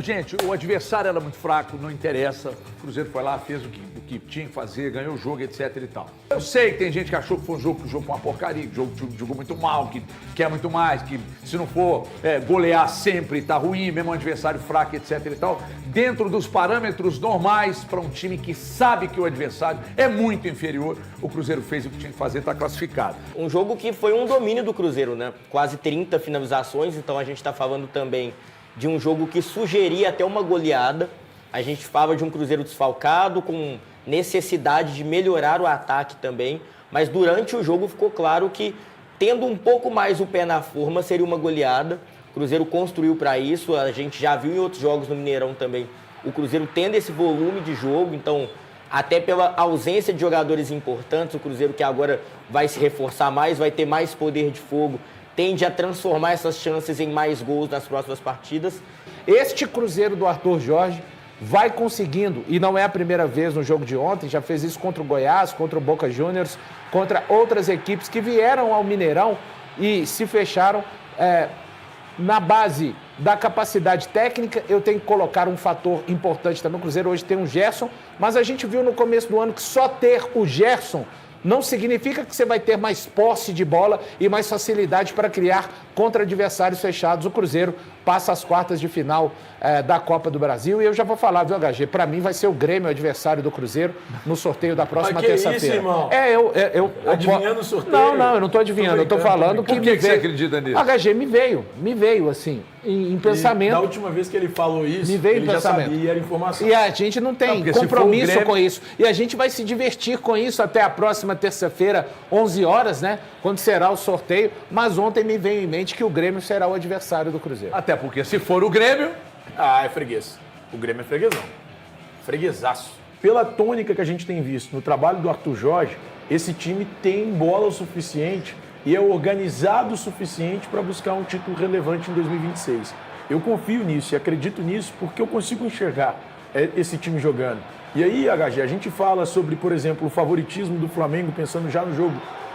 Gente, o adversário era muito fraco, não interessa. O Cruzeiro foi lá, fez o que tinha que fazer, ganhou o jogo, etc e tal. Eu sei que tem gente que achou que foi um jogo, foi uma porcaria, que o jogo jogou muito mal, que quer muito mais, que se não for golear sempre tá ruim, mesmo um adversário fraco, etc e tal. Dentro dos parâmetros normais para um time que sabe que o adversário é muito inferior, o Cruzeiro fez o que tinha que fazer, está classificado. Um jogo que foi um domínio do Cruzeiro, né? Quase 30 finalizações, então a gente está falando também de um jogo que sugeria até uma goleada. A gente fala de um Cruzeiro desfalcado, com necessidade de melhorar o ataque também, mas durante o jogo ficou claro que, tendo um pouco mais o pé na forma, seria uma goleada. O Cruzeiro construiu para isso, a gente já viu em outros jogos no Mineirão também, o Cruzeiro tendo esse volume de jogo, então, até pela ausência de jogadores importantes, o Cruzeiro que agora vai se reforçar mais, vai ter mais poder de fogo, tende a transformar essas chances em mais gols nas próximas partidas. Este Cruzeiro do Arthur Jorge vai conseguindo, e não é a primeira vez no jogo de ontem, já fez isso contra o Goiás, contra o Boca Juniors, contra outras equipes que vieram ao Mineirão e se fecharam na base da capacidade técnica. Eu tenho que colocar um fator importante também. O Cruzeiro hoje tem um Gerson, mas a gente viu no começo do ano que só ter o Gerson não significa que você vai ter mais posse de bola e mais facilidade para criar contra adversários fechados. O Cruzeiro passa as quartas de final da Copa do Brasil. E eu já vou falar, viu, HG? Para mim vai ser o Grêmio adversário do Cruzeiro no sorteio da próxima terça-feira. Isso, irmão? Adivinhando o sorteio? Não, eu não estou adivinhando. Eu estou falando que Por que você acredita nisso? HG me veio assim, em pensamento. Da última vez que ele falou isso, Me veio ele em já pensamento. sabia, era informação. E a gente não tem porque se compromisso for o Grêmio- com isso. E a gente vai se divertir com isso até a próxima terça-feira, 11 horas, né? Quando será o sorteio. Mas ontem me veio em mente que o Grêmio será o adversário do Cruzeiro. Até porque se for o Grêmio, É freguês. O Grêmio é freguesão. Freguesaço. Pela tônica que a gente tem visto no trabalho do Arthur Jorge, esse time tem bola o suficiente e é organizado o suficiente para buscar um título relevante em 2026. Eu confio nisso e acredito nisso porque eu consigo enxergar esse time jogando. E aí, HG, a gente fala sobre, por exemplo, o favoritismo do Flamengo, pensando já no jogo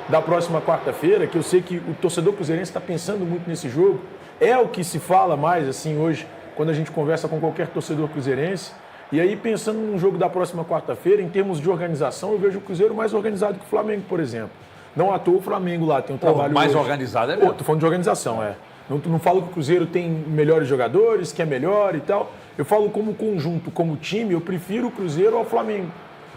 da próxima quarta-feira, que eu sei que o torcedor cruzeirense está pensando muito nesse jogo. É o que se fala mais, assim, hoje, quando a gente conversa com qualquer torcedor cruzeirense. E aí, pensando no jogo da próxima quarta-feira, em termos de organização, eu vejo o Cruzeiro mais organizado que o Flamengo, por exemplo. Não à toa o Flamengo lá tem um trabalho mais hoje. organizado é mesmo. Tô falando de organização, Não falo que o Cruzeiro tem melhores jogadores, que é melhor e tal. Eu falo como conjunto, como time, eu prefiro o Cruzeiro ao Flamengo.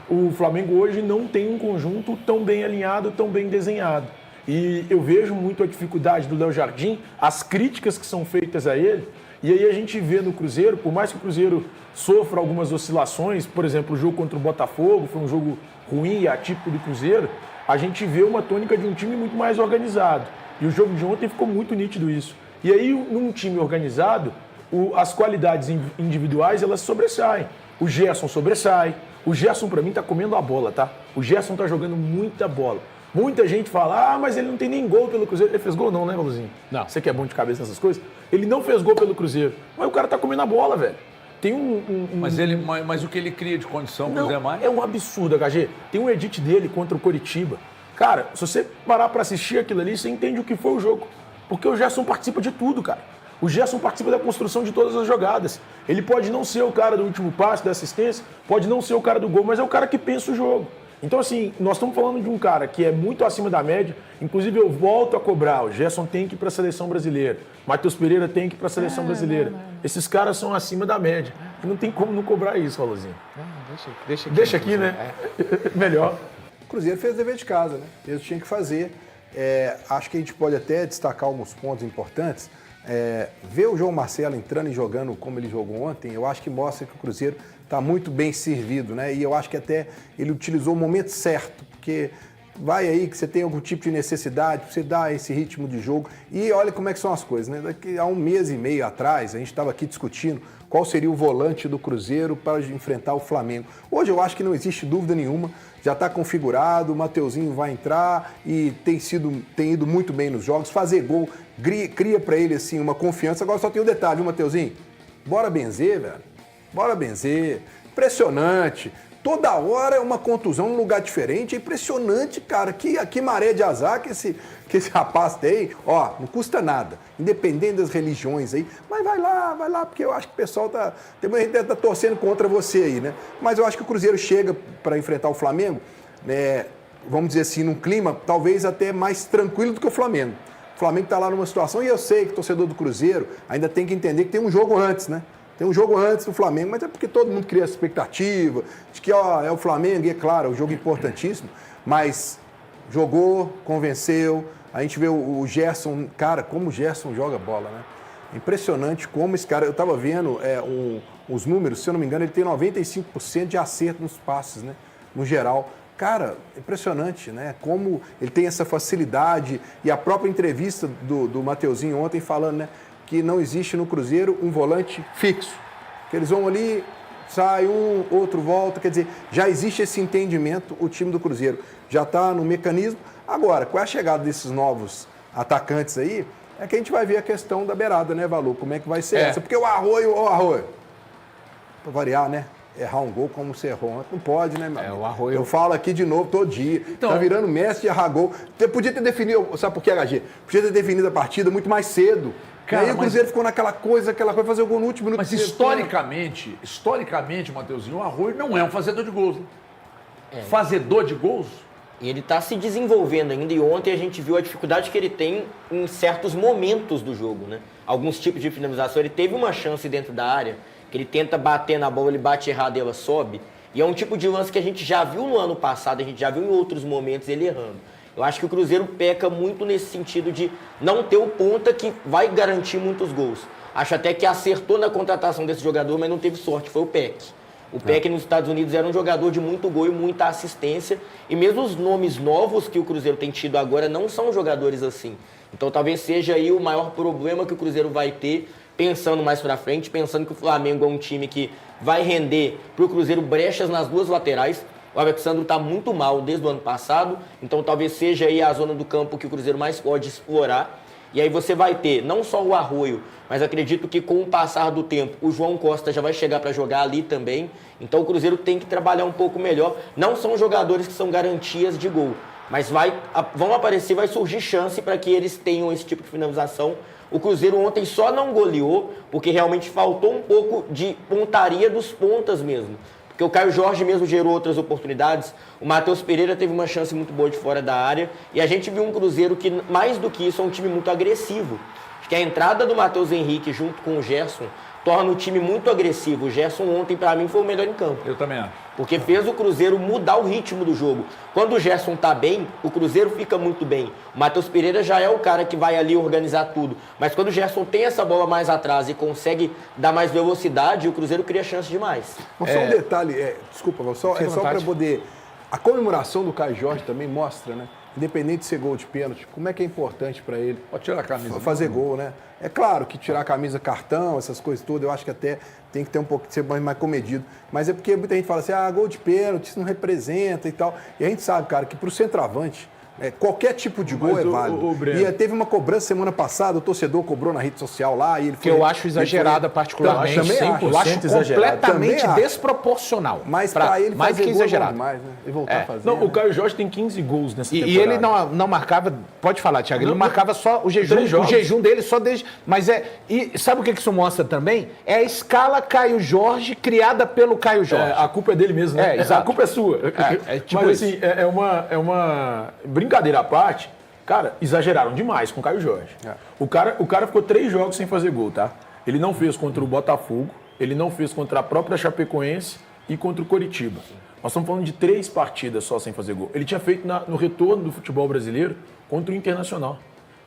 O Flamengo hoje não tem um conjunto tão bem alinhado, tão bem desenhado. E eu vejo muito a dificuldade do Léo Jardim, as críticas que são feitas a ele. E aí a gente vê no Cruzeiro, por mais que o Cruzeiro sofra algumas oscilações, por exemplo, o jogo contra o Botafogo foi um jogo ruim e atípico do Cruzeiro, a gente vê uma tônica de um time muito mais organizado. E o jogo de ontem ficou muito nítido isso. E aí, num time organizado, as qualidades individuais, elas sobressaem. O Gerson sobressai. O Gerson, para mim, tá comendo a bola, tá? O Gerson tá jogando muita bola. Muita gente fala, mas ele não tem nem gol pelo Cruzeiro. Ele fez gol não, né, Valuzinho? Não. Você que é bom de cabeça nessas coisas. Ele não fez gol pelo Cruzeiro. Mas o cara tá comendo a bola, velho. Tem Mas o que ele cria de condição para os demais? é um absurdo, HG. Tem um edit dele contra o Coritiba. Cara, se você parar pra assistir aquilo ali, você entende o que foi o jogo. Porque o Gerson participa de tudo, cara. O Gerson participa da construção de todas as jogadas. Ele pode não ser o cara do último passe, da assistência, pode não ser o cara do gol, mas é o cara que pensa o jogo. Então, assim, nós estamos falando de um cara que é muito acima da média. Inclusive, eu volto a cobrar. O Gerson tem que ir para a seleção brasileira. Matheus Pereira tem que ir para a seleção brasileira. Esses caras são acima da média. E não tem como não cobrar isso, Valorzinho. Deixa aqui, né? Melhor. O Cruzeiro fez o dever de casa, né? Eles tinham que fazer. Acho que a gente pode até destacar alguns pontos importantes. Ver o João Marcelo entrando e jogando como ele jogou ontem, eu acho que mostra que o Cruzeiro está muito bem servido, né? E eu acho que até ele utilizou o momento certo, porque vai aí que você tem algum tipo de necessidade, você dá esse ritmo de jogo. E olha como é que são as coisas, né? Daqui a um mês e meio atrás, a gente estava aqui discutindo qual seria o volante do Cruzeiro para enfrentar o Flamengo. Hoje eu acho que não existe dúvida nenhuma, já está configurado, o Mateuzinho vai entrar e tem ido muito bem nos jogos, fazer gol, cria para ele assim uma confiança. Agora só tem um detalhe, viu, Mateuzinho? Bora benzer, velho. Bora benzer. Impressionante. Toda hora é uma contusão num lugar diferente. É impressionante, cara. Que maré de azar que esse rapaz tem. Ó, não custa nada. Independente das religiões aí. Mas vai lá, porque eu acho que o pessoal tem muita gente tá torcendo contra você aí, né? Mas eu acho que o Cruzeiro chega para enfrentar o Flamengo, né? Vamos dizer assim, num clima talvez até mais tranquilo do que o Flamengo. O Flamengo está lá numa situação, e eu sei que o torcedor do Cruzeiro ainda tem que entender que tem um jogo antes, né? Tem um jogo antes do Flamengo, mas é porque todo mundo cria essa expectativa de que é o Flamengo, e é claro, é um jogo importantíssimo, mas jogou, convenceu. A gente vê o Gerson, cara, como o Gerson joga bola, né? Impressionante como esse cara, eu estava vendo os números, se eu não me engano, ele tem 95% de acerto nos passes, né? No geral. Cara, impressionante, né? Como ele tem essa facilidade, e a própria entrevista do Mateuzinho ontem falando, né? Que não existe no Cruzeiro um volante fixo. Que eles vão ali, sai um, outro volta. Quer dizer, já existe esse entendimento, o time do Cruzeiro já está no mecanismo. Agora, com a chegada desses novos atacantes aí, é que a gente vai ver a questão da beirada, né, Valu? Como é que vai ser essa? Porque o Arroio, para variar, né? Errar um gol como você errou ontem, não pode, né, meu amigo? O Arroio... Eu falo aqui de novo todo dia. Então, tá virando mestre de errar gol. Você podia ter definido, sabe por que, HG? Podia ter definido a partida muito mais cedo. Cara, e aí o Cruzeiro ficou naquela coisa, fazer o gol no último minuto. Mas historicamente, Mateuzinho, o Arroio não é um fazedor de gols. Né? Fazedor de gols? E ele está se desenvolvendo ainda, e ontem a gente viu a dificuldade que ele tem em certos momentos do jogo, né? Alguns tipos de finalização. Ele teve uma chance dentro da área, que ele tenta bater na bola, ele bate errado e ela sobe. E é um tipo de lance que a gente já viu no ano passado, a gente já viu em outros momentos ele errando. Eu acho que o Cruzeiro peca muito nesse sentido de não ter o ponta que vai garantir muitos gols. Acho até que acertou na contratação desse jogador, mas não teve sorte, foi o Peck. O Peck nos Estados Unidos era um jogador de muito gol e muita assistência. E mesmo os nomes novos que o Cruzeiro tem tido agora não são jogadores assim. Então talvez seja aí o maior problema que o Cruzeiro vai ter, pensando mais pra frente, pensando que o Flamengo é um time que vai render pro Cruzeiro brechas nas duas laterais. O Alexandre está muito mal desde o ano passado, então talvez seja aí a zona do campo que o Cruzeiro mais pode explorar. E aí você vai ter não só o Arroio, mas acredito que com o passar do tempo o João Costa já vai chegar para jogar ali também. Então o Cruzeiro tem que trabalhar um pouco melhor. Não são jogadores que são garantias de gol, mas vão aparecer, vai surgir chance para que eles tenham esse tipo de finalização. O Cruzeiro ontem só não goleou porque realmente faltou um pouco de pontaria dos pontas mesmo. Porque o Caio Jorge mesmo gerou outras oportunidades, o Matheus Pereira teve uma chance muito boa de fora da área, e a gente viu um Cruzeiro que, mais do que isso, é um time muito agressivo. Acho que a entrada do Matheus Henrique junto com o Gerson torna o time muito agressivo. O Gerson ontem, para mim, foi o melhor em campo. Eu também acho. Porque fez o Cruzeiro mudar o ritmo do jogo. Quando o Gerson tá bem, o Cruzeiro fica muito bem. O Matheus Pereira já é o cara que vai ali organizar tudo. Mas quando o Gerson tem essa bola mais atrás e consegue dar mais velocidade, o Cruzeiro cria chance demais. Mas só um detalhe, desculpa, só para poder... A comemoração do Caio Jorge também mostra, né? Independente de ser gol de pênalti, como é que é importante para ele pode tirar a camisa, fazer gol, né? É claro que tirar a camisa, cartão, essas coisas todas, eu acho que até tem que ter um pouco de ser mais comedido. Mas é porque muita gente fala assim, gol de pênalti, isso não representa e tal. E a gente sabe, cara, que pro centroavante, qualquer tipo de gol é válido. E teve uma cobrança semana passada, o torcedor cobrou na rede social lá. E ele que eu acho exagerada particularmente. Eu acho completamente desproporcional. Mas para ele mais fazer que gol exagerado. Demais, né? E voltar a fazer. Não, o Caio Jorge tem 15 gols nessa temporada. E ele não marcava, pode falar, Thiago, ele não marcava só o jejum dele só desde... Mas e sabe o que isso mostra também? É a escala Caio Jorge criada pelo Caio Jorge. A culpa é dele mesmo, né? Exato. A culpa é sua. Tipo mas assim, é uma brincadeira à parte, cara, exageraram demais com o Caio Jorge. O cara ficou 3 jogos sem fazer gol, tá? Ele não fez contra o Botafogo, ele não fez contra a própria Chapecoense e contra o Coritiba. Nós estamos falando de 3 partidas só sem fazer gol. Ele tinha feito no retorno do futebol brasileiro contra o Internacional.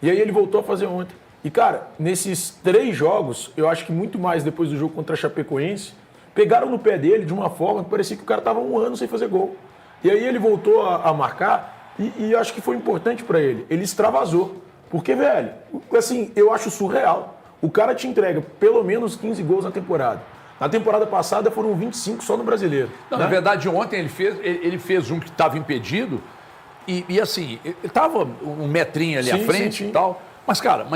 E aí ele voltou a fazer ontem. E, cara, nesses 3 jogos, eu acho que muito mais depois do jogo contra a Chapecoense, pegaram no pé dele de uma forma que parecia que o cara estava 1 ano sem fazer gol. E aí ele voltou a marcar e acho que foi importante para ele. Ele extravasou. Porque, velho, assim, eu acho surreal. O cara te entrega pelo menos 15 gols na temporada. Na temporada passada foram 25 só no Brasileiro. Não, né? Na verdade, ontem ele fez um que estava impedido e assim, ele estava um metrinho ali à frente e tal. Mas, cara,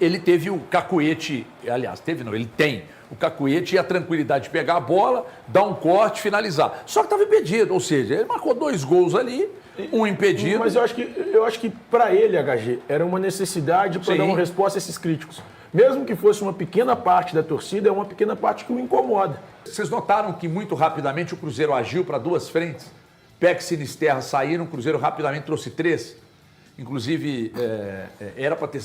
ele teve o cacuete, aliás, ele tem o Cacuete tinha a tranquilidade de pegar a bola, dar um corte, finalizar. Só que estava impedido, ou seja, ele marcou 2 gols ali, um impedido. Mas eu acho que para ele, HG, era uma necessidade para dar uma resposta a esses críticos. Mesmo que fosse uma pequena parte da torcida, é uma pequena parte que o incomoda. Vocês notaram que muito rapidamente o Cruzeiro agiu para 2 frentes? Peck e Sinisterra saíram, o Cruzeiro rapidamente trouxe 3. Inclusive, era para ter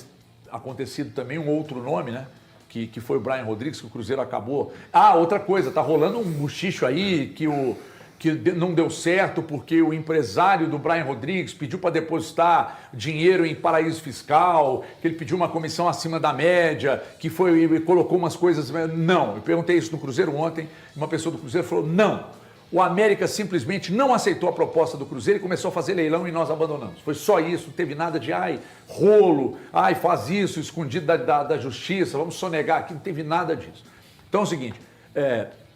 acontecido também um outro nome, né? Que foi o Brian Rodrigues, que o Cruzeiro acabou. Ah, outra coisa, tá rolando um buchicho aí que não deu certo porque o empresário do Brian Rodrigues pediu para depositar dinheiro em paraíso fiscal, que ele pediu uma comissão acima da média, que colocou umas coisas... Não, eu perguntei isso no Cruzeiro ontem, uma pessoa do Cruzeiro falou, não. O América simplesmente não aceitou a proposta do Cruzeiro e começou a fazer leilão e nós abandonamos. Foi só isso, não teve nada de, rolo, faz isso, escondido da justiça, vamos sonegar aqui, não teve nada disso. Então é o seguinte,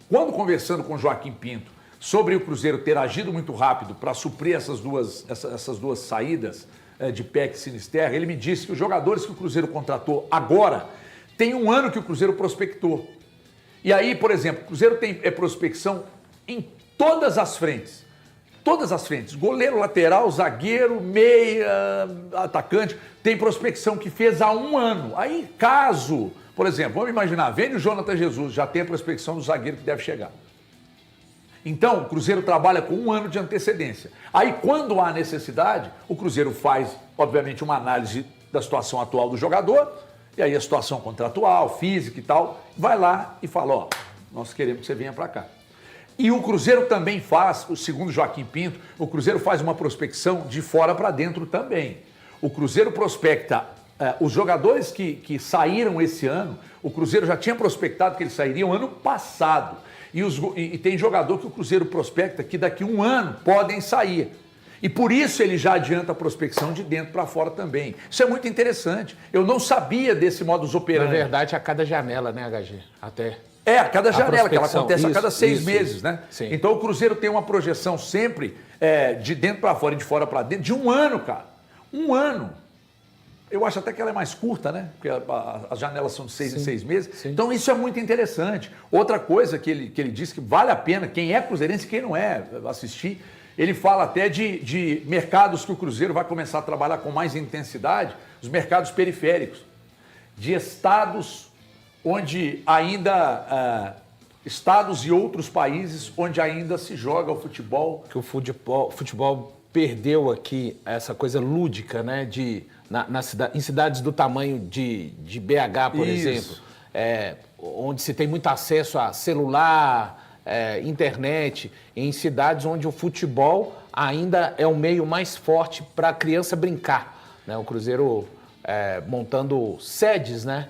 quando conversando com o Joaquim Pinto sobre o Cruzeiro ter agido muito rápido para suprir essas duas saídas de Peck e Sinisterra, ele me disse que os jogadores que o Cruzeiro contratou agora tem 1 ano que o Cruzeiro prospectou. E aí, por exemplo, o Cruzeiro tem prospecção em todas as frentes. Todas as frentes. Goleiro, lateral, zagueiro, meia, atacante. Tem prospecção que fez há 1 ano. Aí, caso, por exemplo, vamos imaginar, vem o Jonathan Jesus, já tem a prospecção do zagueiro que deve chegar. Então, o Cruzeiro trabalha com 1 ano de antecedência. Aí, quando há necessidade, o Cruzeiro faz, obviamente, uma análise da situação atual do jogador, e aí a situação contratual, física e tal, vai lá e fala, nós queremos que você venha para cá. E o Cruzeiro também faz, segundo Joaquim Pinto, o Cruzeiro faz uma prospecção de fora para dentro também. O Cruzeiro prospecta os jogadores que saíram esse ano, o Cruzeiro já tinha prospectado que eles sairiam ano passado. E tem jogador que o Cruzeiro prospecta que daqui 1 ano podem sair. E por isso ele já adianta a prospecção de dentro para fora também. Isso é muito interessante. Eu não sabia desse modus operandi. Na verdade, a cada janela, né, HG? Até... a cada janela, que ela acontece a cada 6 meses, né? Sim. Então o Cruzeiro tem uma projeção sempre de dentro para fora e de fora para dentro, de 1 ano, cara. 1 ano. Eu acho até que ela é mais curta, né? Porque as janelas são de 6 em 6 meses. Sim. Então isso é muito interessante. Outra coisa que ele diz que vale a pena, quem é cruzeirense e quem não é, assistir, ele fala até de mercados que o Cruzeiro vai começar a trabalhar com mais intensidade, os mercados periféricos, de estados onde ainda, estados e outros países onde ainda se joga o futebol. Que o futebol perdeu aqui essa coisa lúdica, né? Em cidades do tamanho de BH, por exemplo, onde se tem muito acesso a celular, internet, em cidades onde o futebol ainda é o meio mais forte para a criança brincar, né? O Cruzeiro montando sedes, né?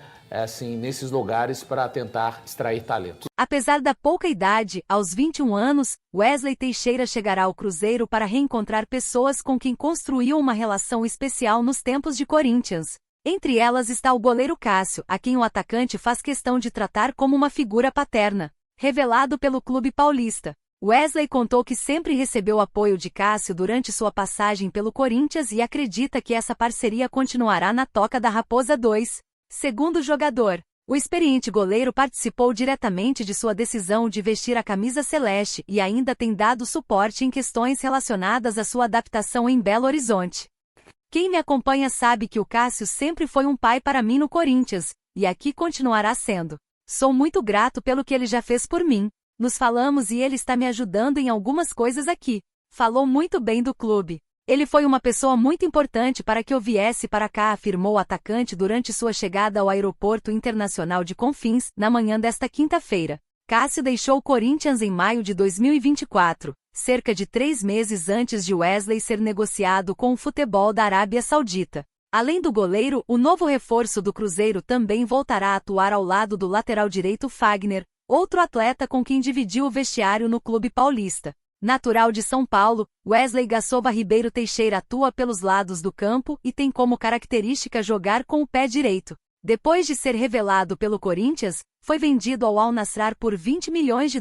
Nesses lugares para tentar extrair talento. Apesar da pouca idade, aos 21 anos, Wesley Teixeira chegará ao Cruzeiro para reencontrar pessoas com quem construiu uma relação especial nos tempos de Corinthians. Entre elas está o goleiro Cássio, a quem o atacante faz questão de tratar como uma figura paterna. Revelado pelo Clube Paulista, Wesley contou que sempre recebeu apoio de Cássio durante sua passagem pelo Corinthians e acredita que essa parceria continuará na Toca da Raposa 2. Segundo o jogador, o experiente goleiro participou diretamente de sua decisão de vestir a camisa celeste e ainda tem dado suporte em questões relacionadas à sua adaptação em Belo Horizonte. Quem me acompanha sabe que o Cássio sempre foi um pai para mim no Corinthians, e aqui continuará sendo. Sou muito grato pelo que ele já fez por mim. Nos falamos e ele está me ajudando em algumas coisas aqui. Falou muito bem do clube. Ele foi uma pessoa muito importante para que eu viesse para cá, afirmou o atacante durante sua chegada ao Aeroporto Internacional de Confins, na manhã desta quinta-feira. Cássio deixou o Corinthians em maio de 2024, cerca de 3 meses antes de Wesley ser negociado com o futebol da Arábia Saudita. Além do goleiro, o novo reforço do Cruzeiro também voltará a atuar ao lado do lateral direito Fagner, outro atleta com quem dividiu o vestiário no Clube Paulista. Natural de São Paulo, Wesley Gaçoba Ribeiro Teixeira atua pelos lados do campo e tem como característica jogar com o pé direito. Depois de ser revelado pelo Corinthians, foi vendido ao Al Nassr por $20 milhões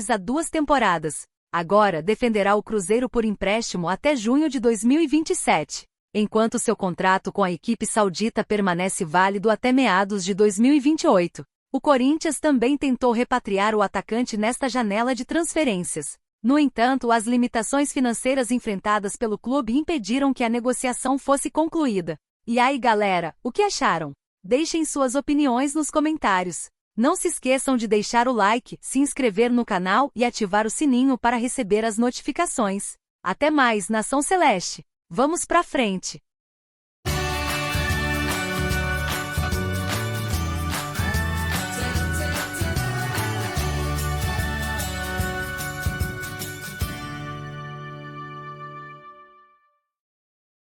há 2 temporadas. Agora defenderá o Cruzeiro por empréstimo até junho de 2027, enquanto seu contrato com a equipe saudita permanece válido até meados de 2028. O Corinthians também tentou repatriar o atacante nesta janela de transferências. No entanto, as limitações financeiras enfrentadas pelo clube impediram que a negociação fosse concluída. E aí, galera, o que acharam? Deixem suas opiniões nos comentários. Não se esqueçam de deixar o like, se inscrever no canal e ativar o sininho para receber as notificações. Até mais, Nação Celeste! Vamos pra frente!